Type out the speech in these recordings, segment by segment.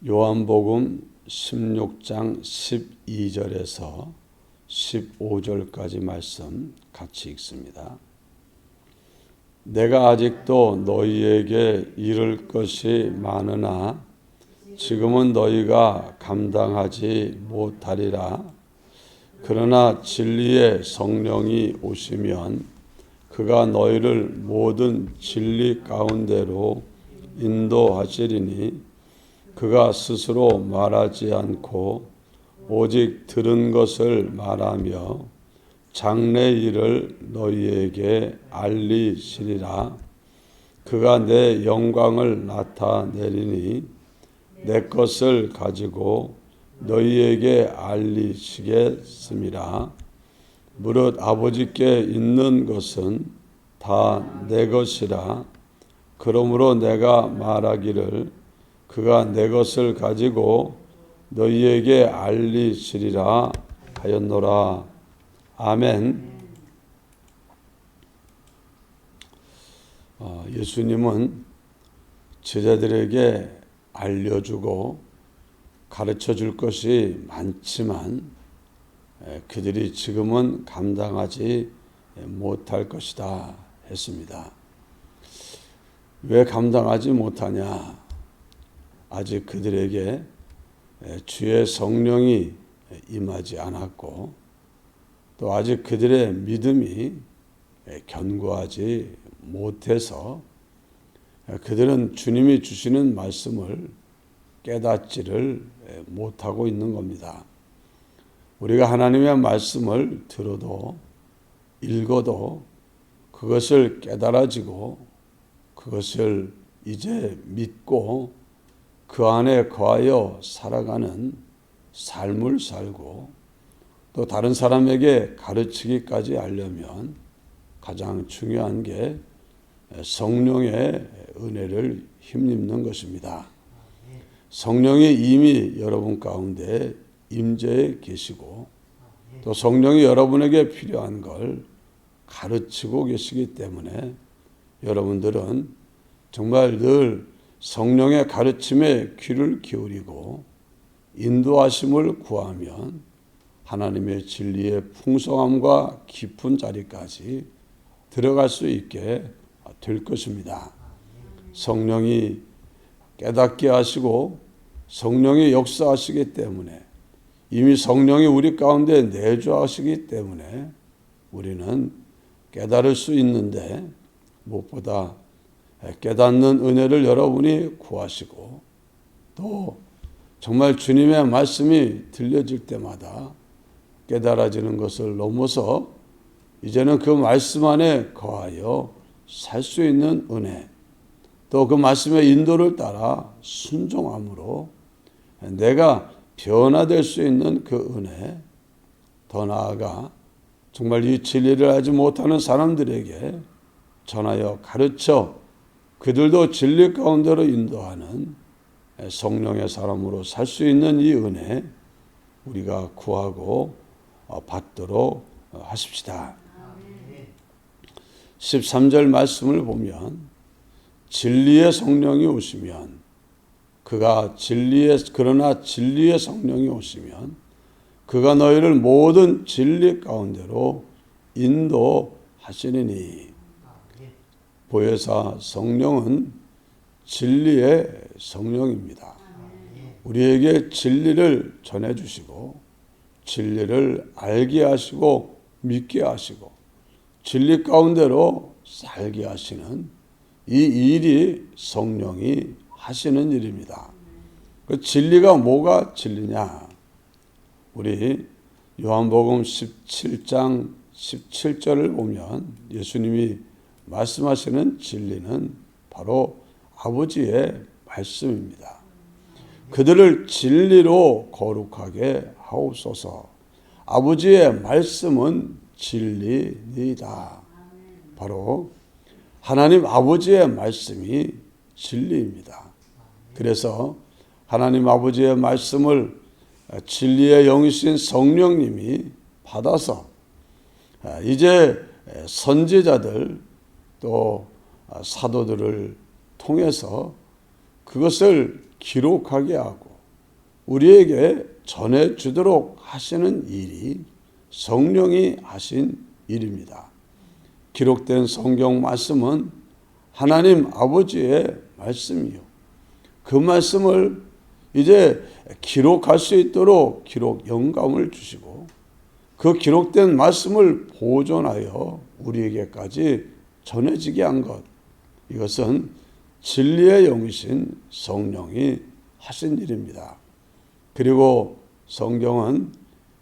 요한복음 16장 12절에서 15절까지 말씀 같이 읽습니다. 내가 아직도 너희에게 이를 것이 많으나 지금은 너희가 감당하지 못하리라. 그러나 진리의 성령이 오시면 그가 너희를 모든 진리 가운데로 인도하시리니 그가 스스로 말하지 않고 오직 들은 것을 말하며 장래 일을 너희에게 알리시리라. 그가 내 영광을 나타내리니 내 것을 가지고 너희에게 알리시겠음이라. 무릇 아버지께 있는 것은 다 내 것이라. 그러므로 내가 말하기를 그가 내 것을 가지고 너희에게 알리시리라 하였노라. 아멘. 예수님은 제자들에게 알려주고 가르쳐 줄 것이 많지만 그들이 지금은 감당하지 못할 것이다 했습니다. 왜 감당하지 못하냐? 아직 그들에게 주의 성령이 임하지 않았고 또 아직 그들의 믿음이 견고하지 못해서 그들은 주님이 주시는 말씀을 깨닫지를 못하고 있는 겁니다. 우리가 하나님의 말씀을 들어도 읽어도 그것을 깨달아지고 그것을 이제 믿고 그 안에 거하여 살아가는 삶을 살고 또 다른 사람에게 가르치기까지 하려면 가장 중요한 게 성령의 은혜를 힘입는 것입니다. 성령이 이미 여러분 가운데 임재해 계시고 또 성령이 여러분에게 필요한 걸 가르치고 계시기 때문에 여러분들은 정말 늘 성령의 가르침에 귀를 기울이고 인도하심을 구하면 하나님의 진리의 풍성함과 깊은 자리까지 들어갈 수 있게 될 것입니다. 성령이 깨닫게 하시고 성령이 역사하시기 때문에 이미 성령이 우리 가운데 내주하시기 때문에 우리는 깨달을 수 있는데 무엇보다 깨닫는 은혜를 여러분이 구하시고 또 정말 주님의 말씀이 들려질 때마다 깨달아지는 것을 넘어서 이제는 그 말씀 안에 거하여 살 수 있는 은혜 또 그 말씀의 인도를 따라 순종함으로 내가 변화될 수 있는 그 은혜 더 나아가 정말 이 진리를 알지 못하는 사람들에게 전하여 가르쳐 그들도 진리 가운데로 인도하는 성령의 사람으로 살 수 있는 이 은혜 우리가 구하고 받도록 하십시다. 13절 말씀을 보면 진리의 성령이 오시면 그러나 진리의 성령이 오시면 그가 너희를 모든 진리 가운데로 인도하시리니 보혜사 성령은 진리의 성령입니다. 우리에게 진리를 전해주시고 진리를 알게 하시고 믿게 하시고 진리 가운데로 살게 하시는 이 일이 성령이 하시는 일입니다. 그 진리가 뭐가 진리냐? 우리 요한복음 17장 17절을 보면 예수님이 말씀하시는 진리는 바로 아버지의 말씀입니다. 그들을 진리로 거룩하게 하옵소서. 아버지의 말씀은 진리이다. 바로 하나님 아버지의 말씀이 진리입니다. 그래서 하나님 아버지의 말씀을 진리의 영이신 성령님이 받아서 이제 선지자들 또 사도들을 통해서 그것을 기록하게 하고 우리에게 전해주도록 하시는 일이 성령이 하신 일입니다. 기록된 성경 말씀은 하나님 아버지의 말씀이요. 그 말씀을 이제 기록할 수 있도록 기록 영감을 주시고 그 기록된 말씀을 보존하여 우리에게까지 전해지게 한 것, 이것은 진리의 영이신 성령이 하신 일입니다. 그리고 성경은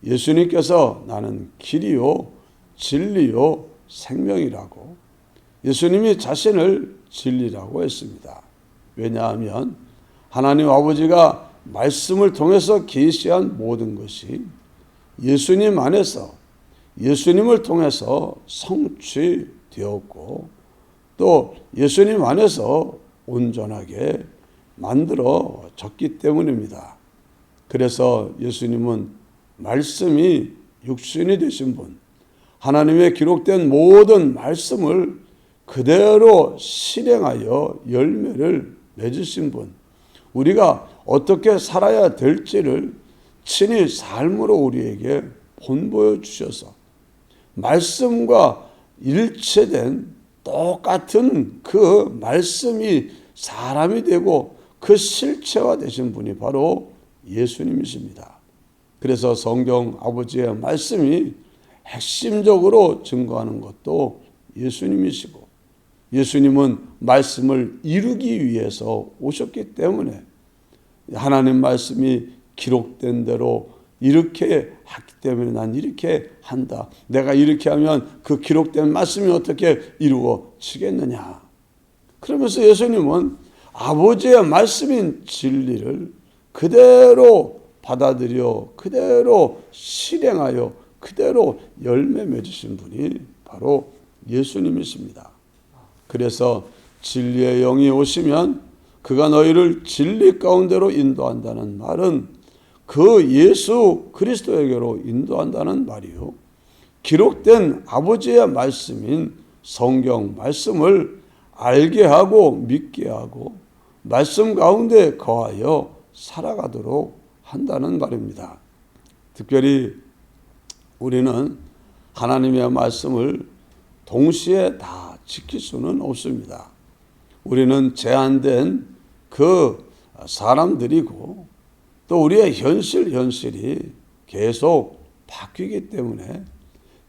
예수님께서 나는 길이요 진리요 생명이라고 예수님이 자신을 진리라고 했습니다. 왜냐하면 하나님 아버지가 말씀을 통해서 계시한 모든 것이 예수님 안에서 예수님을 통해서 성취되었고 또 예수님 안에서 온전하게 만들어졌기 때문입니다. 그래서 예수님은 말씀이 육신이 되신 분, 하나님의 기록된 모든 말씀을 그대로 실행하여 열매를 맺으신 분, 우리가 어떻게 살아야 될지를 친히 삶으로 우리에게 본보여 주셔서 말씀과 일체된 똑같은 그 말씀이 사람이 되고 그 실체화 되신 분이 바로 예수님이십니다. 그래서 성경 아버지의 말씀이 핵심적으로 증거하는 것도 예수님이시고 예수님은 말씀을 이루기 위해서 오셨기 때문에 하나님 말씀이 기록된 대로 이렇게 하기 때문에 난 이렇게 한다. 내가 이렇게 하면 그 기록된 말씀이 어떻게 이루어지겠느냐. 그러면서 예수님은 아버지의 말씀인 진리를 그대로 받아들여 그대로 실행하여 그대로 열매 맺으신 분이 바로 예수님이십니다. 그래서 진리의 영이 오시면 그가 너희를 진리 가운데로 인도한다는 말은 그 예수 그리스도에게로 인도한다는 말이요. 기록된 아버지의 말씀인 성경 말씀을 알게 하고 믿게 하고 말씀 가운데 거하여 살아가도록 한다는 말입니다. 특별히 우리는 하나님의 말씀을 동시에 다 지킬 수는 없습니다. 우리는 제한된 그 사람들이고 또 우리의 현실이 계속 바뀌기 때문에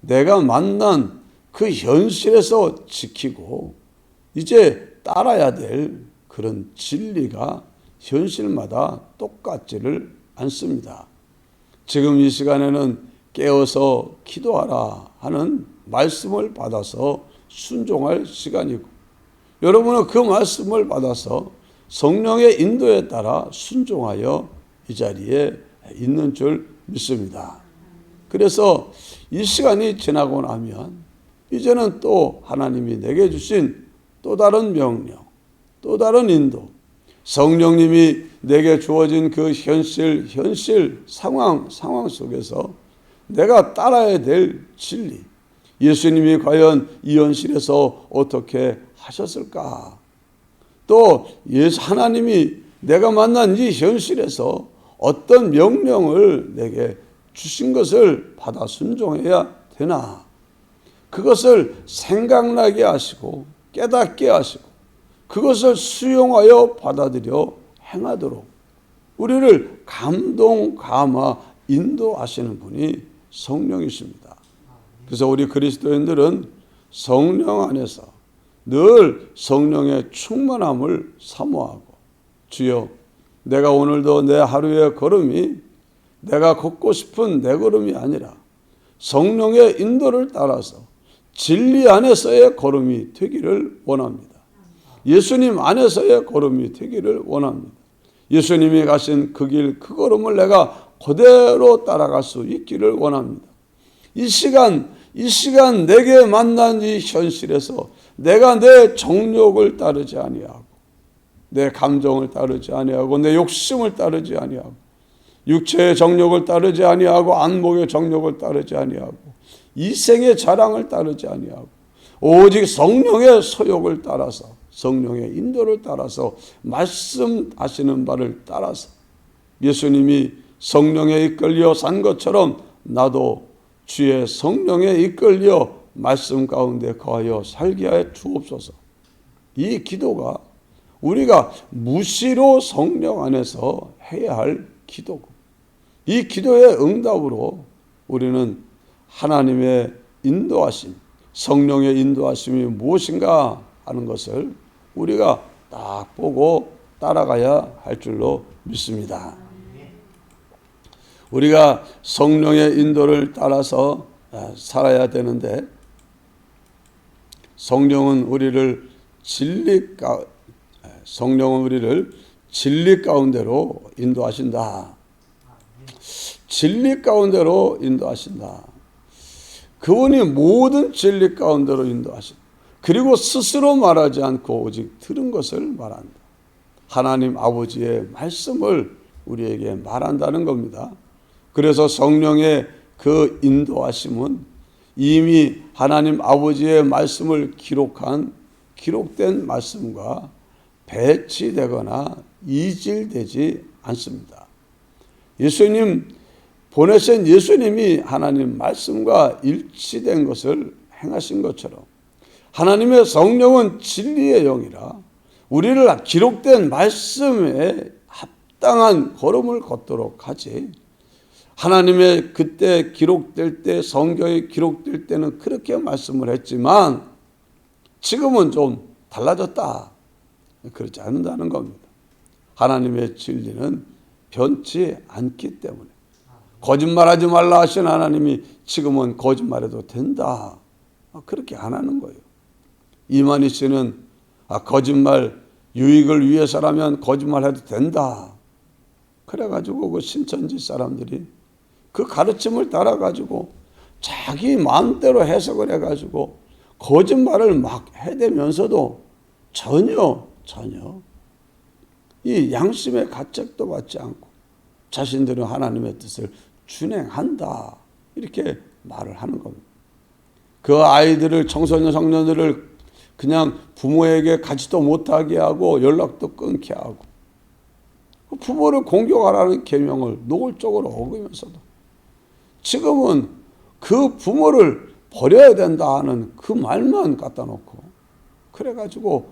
내가 만난 그 현실에서 지키고 이제 따라야 될 그런 진리가 현실마다 똑같지를 않습니다. 지금 이 시간에는 깨어서 기도하라 하는 말씀을 받아서 순종할 시간이고 여러분은 그 말씀을 받아서 성령의 인도에 따라 순종하여 이 자리에 있는 줄 믿습니다. 그래서 이 시간이 지나고 나면 이제는 또 하나님이 내게 주신 또 다른 명령, 또 다른 인도, 성령님이 내게 주어진 그 현실 상황 속에서 내가 따라야 될 진리, 예수님이 과연 이 현실에서 어떻게 하셨을까? 또 하나님이 내가 만난 이 현실에서 어떤 명령을 내게 주신 것을 받아 순종해야 되나? 그것을 생각나게 하시고 깨닫게 하시고 그것을 수용하여 받아들여 행하도록 우리를 감동, 감화, 인도하시는 분이 성령이십니다. 그래서 우리 그리스도인들은 성령 안에서 늘 성령의 충만함을 사모하고 주여 내가 오늘도 내 하루의 걸음이 내가 걷고 싶은 내 걸음이 아니라 성령의 인도를 따라서 진리 안에서의 걸음이 되기를 원합니다. 예수님 안에서의 걸음이 되기를 원합니다. 예수님이 가신 그 길, 그 걸음을 내가 그대로 따라갈 수 있기를 원합니다. 이 시간 내게 만난 이 현실에서 내가 내 정욕을 따르지 아니하고 내 감정을 따르지 아니하고 내 욕심을 따르지 아니하고 육체의 정욕을 따르지 아니하고 안목의 정욕을 따르지 아니하고 이생의 자랑을 따르지 아니하고 오직 성령의 소욕을 따라서 성령의 인도를 따라서 말씀하시는 바를 따라서 예수님이 성령에 이끌려 산 것처럼 나도 주의 성령에 이끌려 말씀 가운데 거하여 살게 하여 주옵소서. 이 기도가 우리가 무시로 성령 안에서 해야 할 기도고, 이 기도의 응답으로 우리는 하나님의 인도하심, 성령의 인도하심이 무엇인가 하는 것을 우리가 딱 보고 따라가야 할 줄로 믿습니다. 우리가 성령의 인도를 따라서 살아야 되는데, 성령은 우리를 진리 가운데로 인도하신다. 진리 가운데로 인도하신다. 그분이 모든 진리 가운데로 인도하신다. 그리고 스스로 말하지 않고 오직 들은 것을 말한다. 하나님 아버지의 말씀을 우리에게 말한다는 겁니다. 그래서 성령의 그 인도하심은 이미 하나님 아버지의 말씀을 기록된 말씀과 배치되거나 이질되지 않습니다. 예수님 보내신 예수님이 하나님 말씀과 일치된 것을 행하신 것처럼 하나님의 성령은 진리의 영이라 우리를 기록된 말씀에 합당한 걸음을 걷도록 하지, 하나님의 그때 기록될 때, 성경이 기록될 때는 그렇게 말씀을 했지만 지금은 좀 달라졌다, 그렇지 않는다는 겁니다. 하나님의 진리는 변치 않기 때문에 거짓말하지 말라 하신 하나님이 지금은 거짓말해도 된다, 그렇게 안 하는 거예요. 이만희 씨는 거짓말 유익을 위해서라면 거짓말해도 된다, 그래가지고 그 신천지 사람들이 그 가르침을 따라가지고 자기 마음대로 해석을 해가지고 거짓말을 막 해대면서도 전혀 이 양심의 가책도 받지 않고 자신들은 하나님의 뜻을 준행한다, 이렇게 말을 하는 겁니다. 그 아이들을, 청소년 청년들을 그냥 부모에게 가지도 못하게 하고 연락도 끊게 하고 부모를 공격하라는 계명을 노골적으로 어기면서도 지금은 그 부모를 버려야 된다 하는 그 말만 갖다 놓고, 그래가지고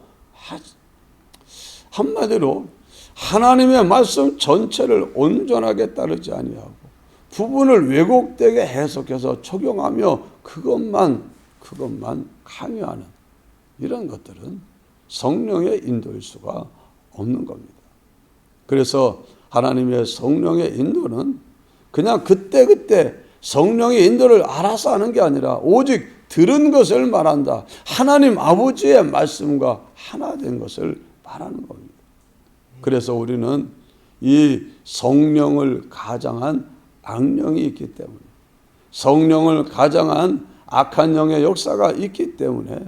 한마디로 하나님의 말씀 전체를 온전하게 따르지 아니하고 부분을 왜곡되게 해석해서 적용하며 그것만 강요하는 이런 것들은 성령의 인도일 수가 없는 겁니다. 그래서 하나님의 성령의 인도는 그냥 그때그때 성령의 인도를 알아서 하는 게 아니라 오직 들은 것을 말한다. 하나님 아버지의 말씀과 하나 된 것을 말하는 겁니다. 그래서 우리는 이 성령을 가장한 악령이 있기 때문에, 성령을 가장한 악한 영의 역사가 있기 때문에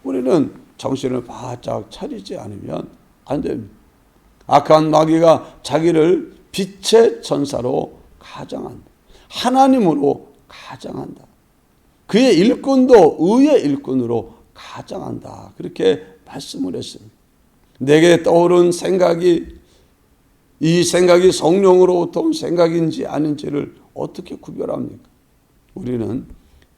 우리는 정신을 바짝 차리지 않으면 안 됩니다. 악한 마귀가 자기를 빛의 천사로 가장한다. 하나님으로 가장한다. 그의 일꾼도 의의 일꾼으로 가장한다, 그렇게 말씀을 했습니다. 내게 떠오른 생각이, 이 생각이 성령으로부터 온 생각인지 아닌지를 어떻게 구별합니까? 우리는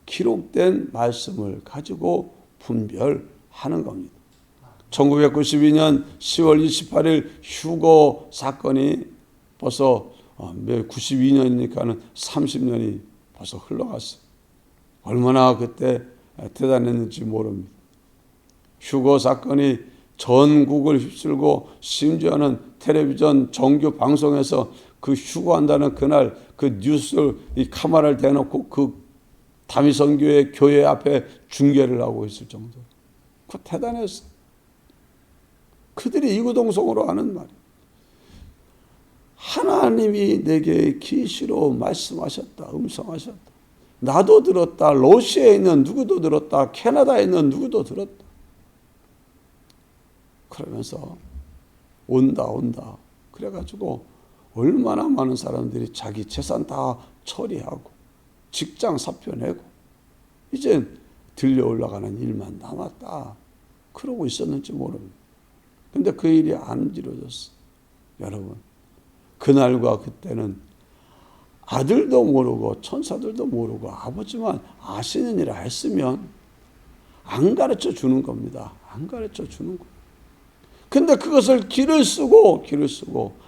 기록된 말씀을 가지고 분별하는 겁니다. 1992년 10월 28일 휴거 사건이 벌써 92년이니까는 30년이 벌써 흘러갔어요. 얼마나 그때 대단했는지 모릅니다. 휴거 사건이 전국을 휩쓸고 심지어는 텔레비전 정규 방송에서 그 휴거한다는 그날 그 뉴스 이 카메라를 대놓고 그 다미선교회 교회 앞에 중계를 하고 있을 정도로 그 대단했어요. 그들이 이구동성으로 하는 말이, 하나님이 내게 계시로 말씀하셨다, 음성하셨다. 나도 들었다. 러시아에 있는 누구도 들었다. 캐나다에 있는 누구도 들었다. 그러면서 온다. 그래가지고 얼마나 많은 사람들이 자기 재산 다 처리하고 직장 사표 내고 이제 들려 올라가는 일만 남았다, 그러고 있었는지 모릅니다. 근데 그 일이 안 이루어졌어. 여러분, 그날과 그때는 아들도 모르고 천사들도 모르고 아버지만 아시느니라 했으면 안 가르쳐 주는 겁니다. 안 가르쳐 주는 거예요. 근데 그것을 길을 쓰고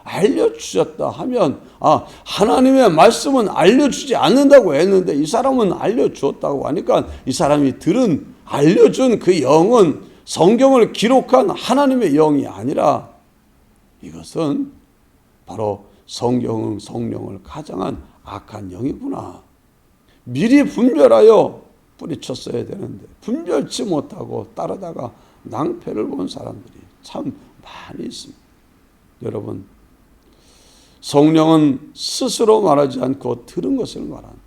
알려주셨다 하면 하나님의 말씀은 알려주지 않는다고 했는데 이 사람은 알려주었다고 하니까 이 사람이 알려준 그 영은 성경을 기록한 하나님의 영이 아니라 이것은 바로 성령을 가장한 악한 영이구나. 미리 분별하여 뿌리쳤어야 되는데 분별치 못하고 따르다가 낭패를 본 사람들이 참 많이 있습니다. 여러분, 성령은 스스로 말하지 않고 들은 것을 말한다.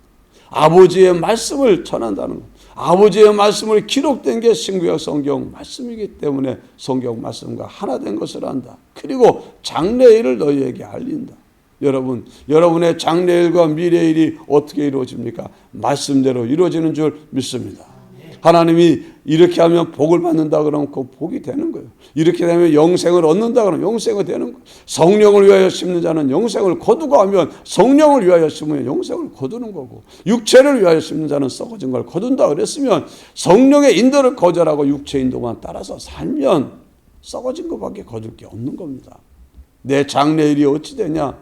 아버지의 말씀을 전한다는 것. 아버지의 말씀을 기록된 게 신구약 성경 말씀이기 때문에 성경 말씀과 하나 된 것을 안다. 그리고 장래일을 너희에게 알린다. 여러분, 여러분의 장래일과 미래일이 어떻게 이루어집니까? 말씀대로 이루어지는 줄 믿습니다. 하나님이 이렇게 하면 복을 받는다 그러면 그 복이 되는 거예요. 이렇게 되면 영생을 얻는다 그러면 영생이 되는 거예요. 성령을 위하여 심는 자는 영생을 거두고 하면 성령을 위하여 심으면 영생을 거두는 거고, 육체를 위하여 심는 자는 썩어진 걸 거둔다 그랬으면 성령의 인도를 거절하고 육체 인도만 따라서 살면 썩어진 것밖에 거둘 게 없는 겁니다. 내 장래일이 어찌 되냐?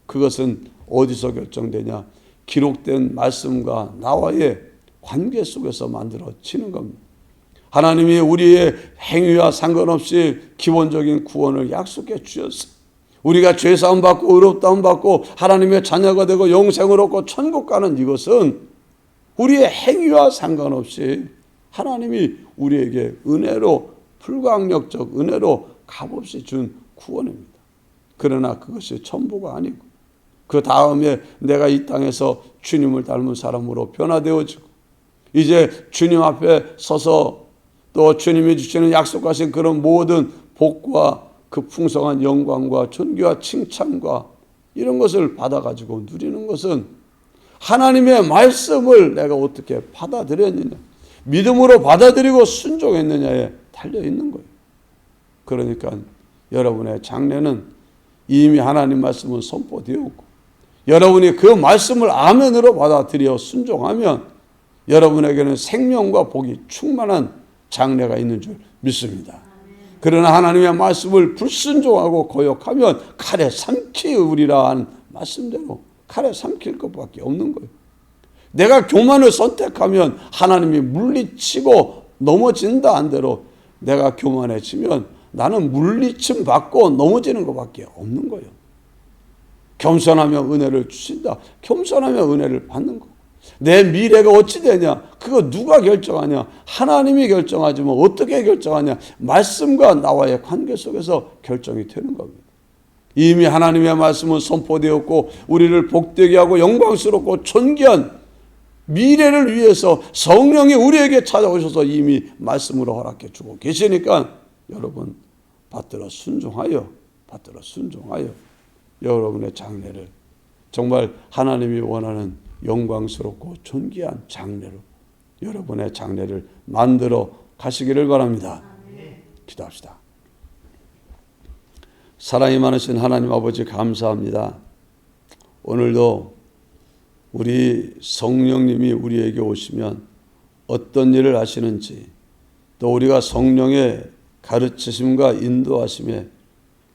그것은 어디서 결정되냐? 기록된 말씀과 나와의 관계 속에서 만들어지는 겁니다. 하나님이 우리의 행위와 상관없이 기본적인 구원을 약속해 주셨어요. 우리가 죄사함 받고 의롭다함 받고 하나님의 자녀가 되고 영생을 얻고 천국 가는 이것은 우리의 행위와 상관없이 하나님이 우리에게 은혜로, 불가항력적 은혜로 값없이 준 구원입니다. 그러나 그것이 전부가 아니고 그 다음에 내가 이 땅에서 주님을 닮은 사람으로 변화되어지고 이제 주님 앞에 서서 또 주님이 주시는 약속하신 그런 모든 복과 그 풍성한 영광과 존귀와 칭찬과 이런 것을 받아가지고 누리는 것은 하나님의 말씀을 내가 어떻게 받아들였느냐, 믿음으로 받아들이고 순종했느냐에 달려있는 거예요. 그러니까 여러분의 장래는 이미 하나님 말씀은 선포되었고 여러분이 그 말씀을 아멘으로 받아들여 순종하면 여러분에게는 생명과 복이 충만한 장래가 있는 줄 믿습니다. 그러나 하나님의 말씀을 불순종하고 거역하면 칼에 삼키우리라 하는 말씀대로 칼에 삼킬 것밖에 없는 거예요. 내가 교만을 선택하면 하나님이 물리치고 넘어진다 한대로 내가 교만해지면 나는 물리침 받고 넘어지는 것밖에 없는 거예요. 겸손하면 은혜를 주신다. 겸손하면 은혜를 받는 거. 내 미래가 어찌 되냐? 그거 누가 결정하냐? 하나님이 결정하지만 어떻게 결정하냐? 말씀과 나와의 관계 속에서 결정이 되는 겁니다. 이미 하나님의 말씀은 선포되었고 우리를 복되게 하고 영광스럽고 존귀한 미래를 위해서 성령이 우리에게 찾아오셔서 이미 말씀으로 허락해 주고 계시니까 여러분 받들어 순종하여 여러분의 장래를 정말 하나님이 원하는 영광스럽고 존귀한 장래로 여러분의 장래를 만들어 가시기를 바랍니다. 기도합시다. 사랑이 많으신 하나님 아버지 감사합니다. 오늘도 우리 성령님이 우리에게 오시면 어떤 일을 하시는지 또 우리가 성령의 가르치심과 인도하심에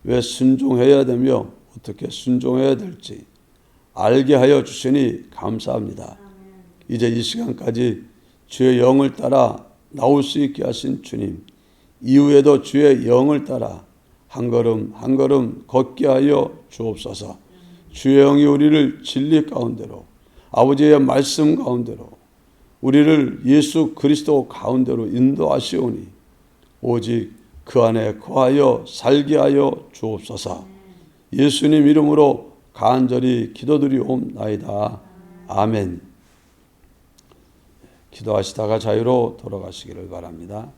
왜 순종해야 되며 어떻게 순종해야 될지 알게 하여 주시니 감사합니다. 이제 이 시간까지 주의 영을 따라 나올 수 있게 하신 주님, 이후에도 주의 영을 따라 한 걸음 한 걸음 걷게 하여 주옵소서. 주의 영이 우리를 진리 가운데로, 아버지의 말씀 가운데로, 우리를 예수 그리스도 가운데로 인도하시오니 오직 그 안에 거하여 살게 하여 주옵소서. 예수님 이름으로 간절히 기도드리옵나이다. 아멘. 기도하시다가 자유로 돌아가시기를 바랍니다.